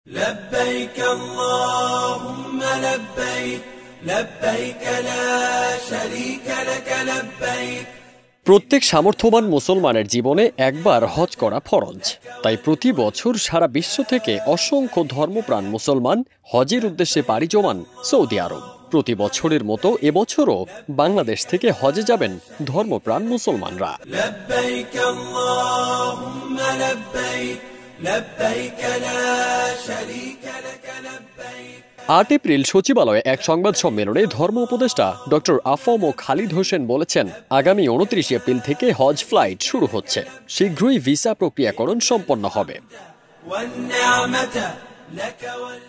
لبيك اللهم لبيك لبيك لا شريك لك لبيك। প্রত্যেক সামর্থ্যবান মুসলমানের জীবনে একবার হজ করা ফরজ। তাই প্রতি বছর সারা বিশ্ব থেকে অসংখ্য ধর্মপ্রাণ মুসলমান হজের উদ্দেশ্যে পাড়ি জমান সৌদি আরব। প্রতি বছরের মতো এবছরও বাংলাদেশ থেকে হজে যাবেন ধর্মপ্রাণ মুসলমানরা। لبيك اللهم لبيك لبيك لا شريك لك لبيك। ৮ এপ্রিল সচিবালয়ে এক সংবাদ সম্মেলনে ধর্ম উপদেষ্টা ডক্টর আফম ও খালিদ হোসেন বলেছেন, আগামী ২৯ এপ্রিল থেকে হজ ফ্লাইট শুরু হচ্ছে। শীঘ্রই ভিসা প্রক্রিয়াকরণ সম্পন্ন হবে।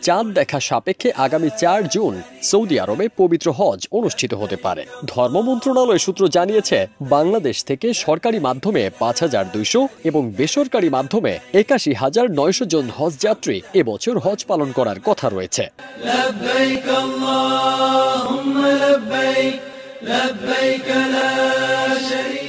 চাঁদ দেখা সাপেক্ষে আগামী ৪ জুন সৌদি আরবে পবিত্র হজ অনুষ্ঠিত হতে পারে। ধর্ম মন্ত্রণালয় সূত্র জানিয়েছে, বাংলাদেশ থেকে সরকারি মাধ্যমে ৫,২০০ এবং বেসরকারি মাধ্যমে ৮১,৯০০ জন হজ যাত্রী এবছর হজ পালন করার কথা রয়েছে। لبيك اللهم لبيك لبيك لا شريك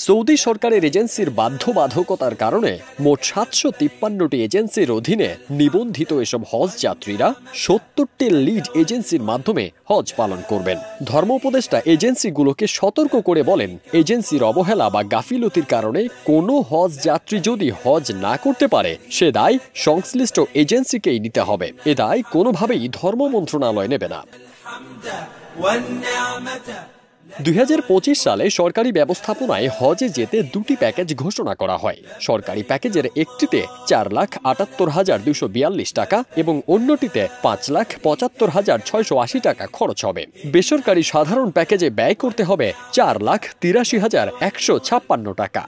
সৌদি সরকারের এজেন্সির বাধ্যবাধকতার কারণে মোট ৭৫৩টি এজেন্সির অধীনে নিবন্ধিত এসব হজ যাত্রীরা ৭০টি লিড এজেন্সির মাধ্যমে হজ পালন করবেন। ধর্ম উপদেষ্টা এজেন্সিগুলোকে সতর্ক করে বলেন, এজেন্সির অবহেলা বা গাফিলতির কারণে কোনো হজ যাত্রী যদি হজ না করতে পারে সে দায় সংশ্লিষ্ট এজেন্সিকেই নিতে হবে। এ দায় কোনোভাবেই ধর্ম মন্ত্রণালয় নেবে না। ২০২৫ সালে সরকারি ব্যবস্থাপনায় হজে যেতে ২টি প্যাকেজ ঘোষণা করা হয়। সরকারি প্যাকেজের একটিতে ৪,৭৮,২৪২ টাকা এবং অন্যটিতে ৫,৭৫,৬৮০ টাকা খরচ হবে। বেসরকারি সাধারণ প্যাকেজে ব্যয় করতে হবে ৪,৮৩,১৫৬ টাকা।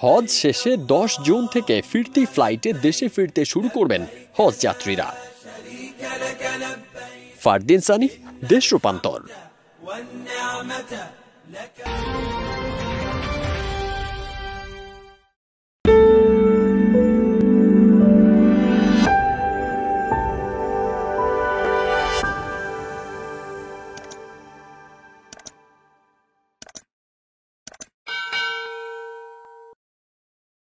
হজ শেষে ১০ জুন থেকে ফিরতি ফ্লাইটে দেশে ফিরতে শুরু করবেন হজ যাত্রীরা। ফারদিন সানি, দেশ রূপান্তর।